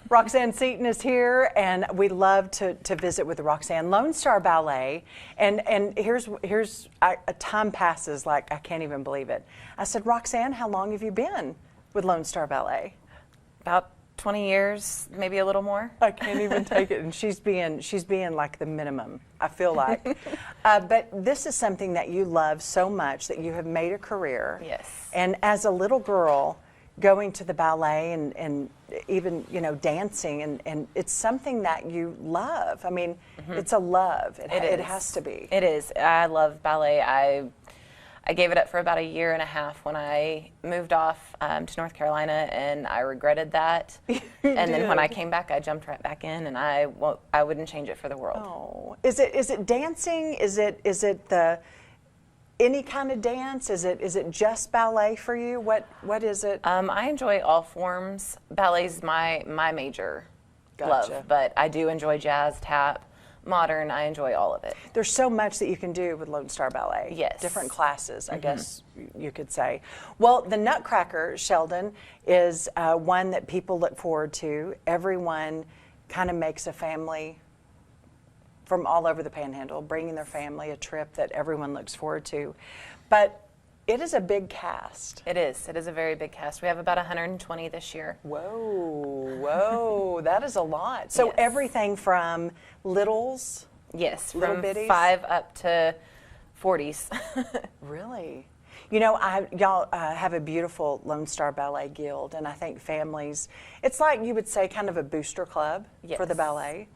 Roxann Seaton is here, and we love to visit with Roxann. Lone Star Ballet, and time passes like I can't even believe it. I said, Roxann, how long have you been with Lone Star Ballet? About 20 years, maybe a little more. I can't even take it, and she's being like the minimum, I feel like. But this is something that you love so much that you have made a career. Yes. And as a little girl, going to the ballet and even, you know, dancing, and it's something that you love. I mean, it's a love. It has to be. It is. I love ballet. I gave it up for about a year and a half when I moved off to North Carolina, and I regretted that. And then when I came back, I jumped right back in, and I wouldn't change it for the world. Oh, is it dancing? Is it the any kind of dance? Is it just ballet for you? What is it? I enjoy all forms. Ballet's my major love, but I do enjoy jazz, tap, modern. I enjoy all of it. There's so much that you can do with Lone Star Ballet. Yes. Different classes, I guess you could say. Well, the Nutcracker, Sheldon, is one that people look forward to. Everyone kind of makes a family from all over the Panhandle, bringing their family, a trip that everyone looks forward to. But it is a big cast. It is. It is a very big cast. We have about 120 this year. Whoa, that is a lot. So Yes. everything from littles? Yes, Little from bitties? 5 up to 40s. Really? You know, y'all have a beautiful Lone Star Ballet Guild, and I think families, it's like you would say kind of a booster club for the Yes. ballet.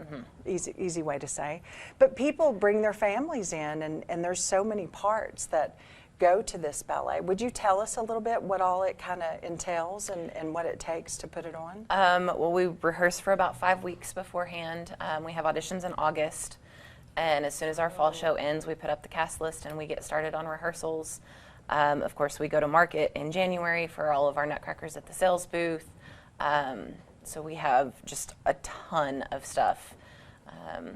Easy way to say. But people bring their families in, and there's so many parts that go to this ballet. Would you tell us a little bit what all it kind of entails and what it takes to put it on? Well, we rehearse for about 5 weeks beforehand. We have auditions in August, and as soon as our fall show ends, we put up the cast list and we get started on rehearsals. Of course, we go to market in January for all of our Nutcrackers at the sales booth. So we have just a ton of stuff.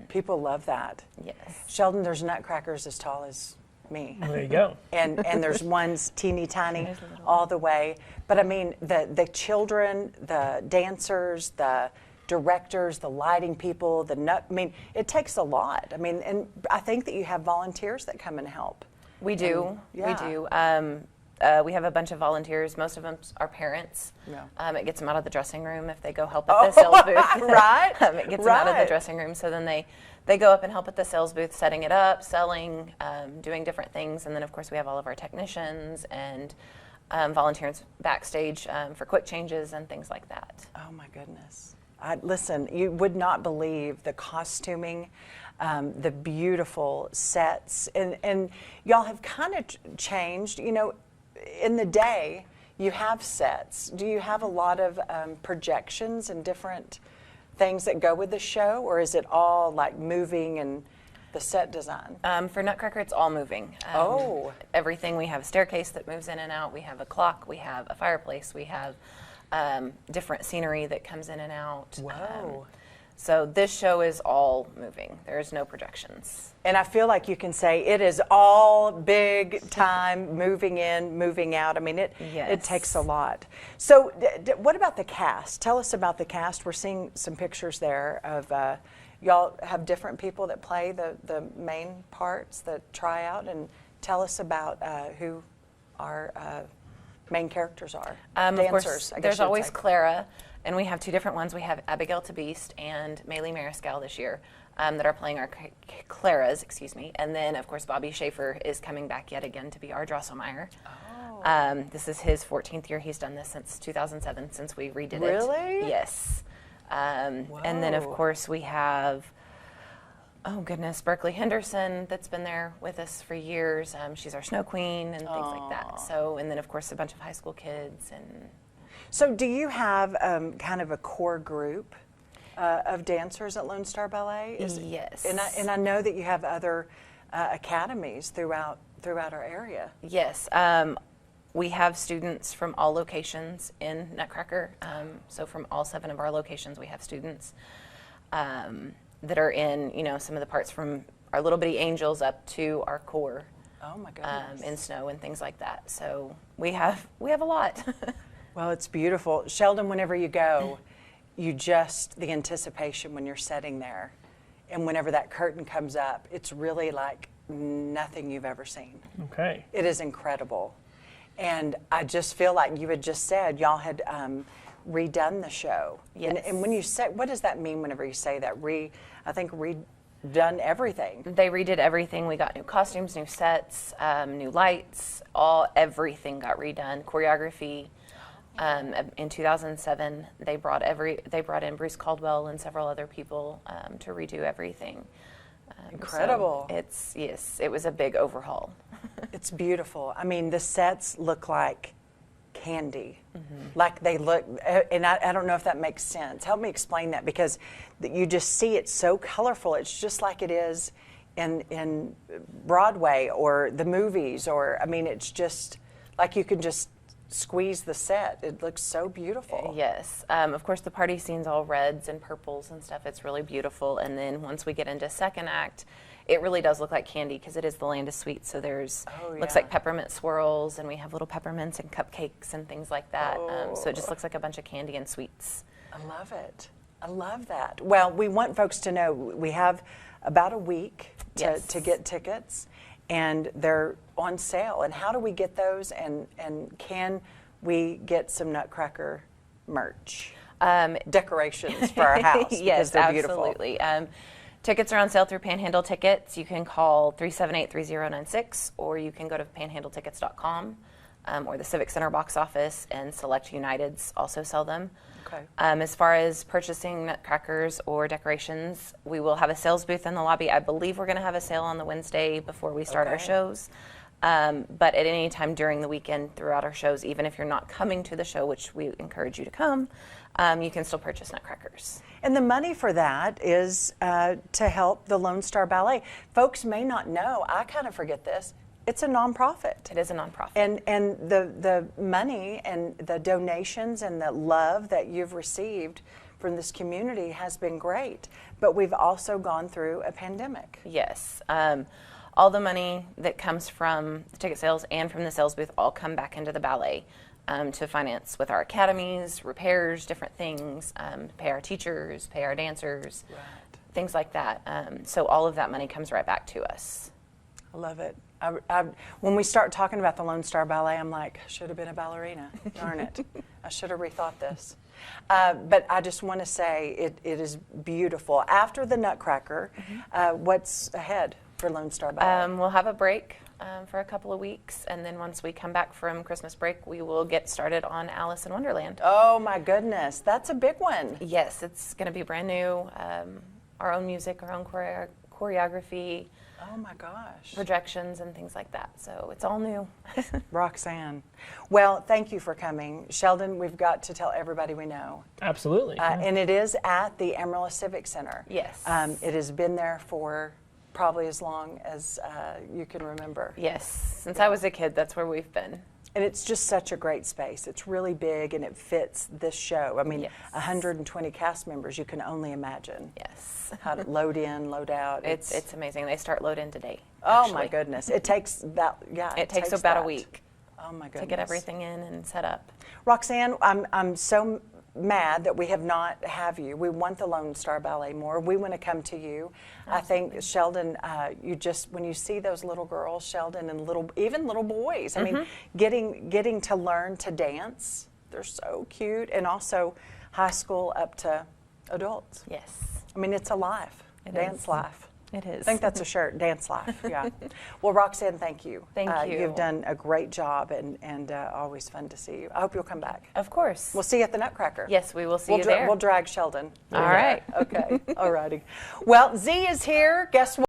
People love that. Yes. Sheldon, there's Nutcrackers as tall as me. There you go. And there's ones teeny tiny all the way. But I mean, the children, the dancers, the directors, the lighting people, I mean, it takes a lot. I mean, and I think that you have volunteers that come and help. We do. Yeah. We do. We have a bunch of volunteers. Most of them are parents. Yeah. It gets them out of the dressing room if they go help at the sales booth. Right. It gets them out of the dressing room. So then they go up and help at the sales booth, setting it up, selling, doing different things. And then, of course, we have all of our technicians and volunteers backstage for quick changes and things like that. Oh, my goodness. Listen, you would not believe the costuming, the beautiful sets, and y'all have kind of changed. You know, in the day, you have sets. Do you have a lot of projections and different things that go with the show, or is it all like moving and the set design? For Nutcracker, it's all moving. Everything. We have a staircase that moves in and out. We have a clock. We have a fireplace. We have different scenery that comes in and out. Whoa. So this show is all moving. There's no projections. And I feel like you can say it is all big time, moving in, moving out. I mean, it takes a lot. So what about the cast? Tell us about the cast. We're seeing some pictures there of y'all have different people that play the main parts, the tryout, and tell us about who our main characters are. Dancers, of course, I guess there's you would always say. Clara, and we have 2 different ones. We have Abigail Tabeast and Maylee Mariscal this year that are playing our Claras, excuse me. And then, of course, Bobby Schaefer is coming back yet again to be our Drosselmeyer. Oh. This is his 14th year. He's done this since 2007, since we redid it. Really? Yes. And then, of course, we have, oh goodness, Berkeley Henderson that's been there with us for years. She's our Snow Queen and things like that. So, and then, of course, a bunch of high school kids. And So do you have kind of a core group of dancers at Lone Star Ballet? Yes. And I know that you have other academies throughout our area. Yes. We have students from all locations in Nutcracker. So from all 7 of our locations, we have students that are in, you know, some of the parts from our Little Bitty Angels up to our core. Oh my goodness. In snow and things like that. So we have a lot. Well, it's beautiful. Sheldon, whenever you go, the anticipation when you're sitting there, and whenever that curtain comes up, it's really like nothing you've ever seen. Okay. It is incredible. And I just feel like you had just said y'all had redone the show. Yes. And when you say, what does that mean whenever you say that? I think redone everything. They redid everything. We got new costumes, new sets, new lights, everything got redone. Choreography. In 2007, they brought in Bruce Caldwell and several other people to redo everything. Incredible. So it was a big overhaul. It's beautiful. I mean, the sets look like candy. Like they look, and I don't know if that makes sense. Help me explain that, because you just see it so colorful. It's just like it is in Broadway or the movies, or I mean, it's just like you can just squeeze the set. It looks so beautiful. Yes. Of course, the party scene's all reds and purples and stuff. It's really beautiful. And then once we get into second act, it really does look like candy, because it is the land of sweets. So there's looks like peppermint swirls, and we have little peppermints and cupcakes and things like that. So it just looks like a bunch of candy and sweets. I love it. I love that. Well, we want folks to know we have about a week to get tickets, and they're on sale. And how do we get those? And can we get some Nutcracker merch? Decorations for our house. Yes, they're absolutely. Beautiful. Tickets are on sale through Panhandle Tickets. You can call 378-3096, or you can go to panhandletickets.com or the Civic Center box office, and select Uniteds also sell them. Okay. As far as purchasing Nutcrackers or decorations, we will have a sales booth in the lobby. I believe we're going to have a sale on the Wednesday before we start our shows. But at any time during the weekend throughout our shows, even if you're not coming to the show, which we encourage you to come, you can still purchase Nutcrackers. And the money for that is to help the Lone Star Ballet. Folks may not know, I kind of forget this, it's a nonprofit. It is a nonprofit. And the money and the donations and the love that you've received from this community has been great. But we've also gone through a pandemic. Yes. All the money that comes from the ticket sales and from the sales booth all come back into the ballet to finance with our academies, repairs, different things, pay our teachers, pay our dancers, things like that. So all of that money comes right back to us. I love it. When we start talking about the Lone Star Ballet, I'm like, I should have been a ballerina. Darn it. I should have rethought this. But I just want to say it is beautiful. After the Nutcracker, what's ahead for Lone Star Ballet? We'll have a break for a couple of weeks, and then once we come back from Christmas break, we will get started on Alice in Wonderland. Oh my goodness, that's a big one. Yes, it's going to be brand new. Our own music, our own choreography. Oh my gosh. Projections and things like that. So it's all new. Roxann. Well, thank you for coming. Sheldon, we've got to tell everybody we know. Absolutely. And it is at the Amarillo Civic Center. Yes. It has been there for probably as long as you can remember. Yes. Since I was a kid, that's where we've been. And it's just such a great space. It's really big, and it fits this show. I mean, yes. 120 cast members, you can only imagine. Yes. How to load in, load out. It's amazing. They start load in today. Oh my goodness. It takes that, It takes about a week. Oh my goodness. To get everything in and set up. Roxann, I'm so mad that we have you. We want the Lone Star Ballet more. We want to come to you. Absolutely. I think, Sheldon, when you see those little girls, Sheldon, and even little boys, I mean, getting to learn to dance, they're so cute, and also high school up to adults. Yes. I mean, it's a life, dance life. It is. I think that's a shirt, dance life, yeah. Well, Roxann, thank you. Thank you. You've done a great job, and always fun to see you. I hope you'll come back. Of course. We'll see you at the Nutcracker. Yes, we will see you there. We'll drag Sheldon. All right. Okay, all righty. Well, Z is here. Guess what?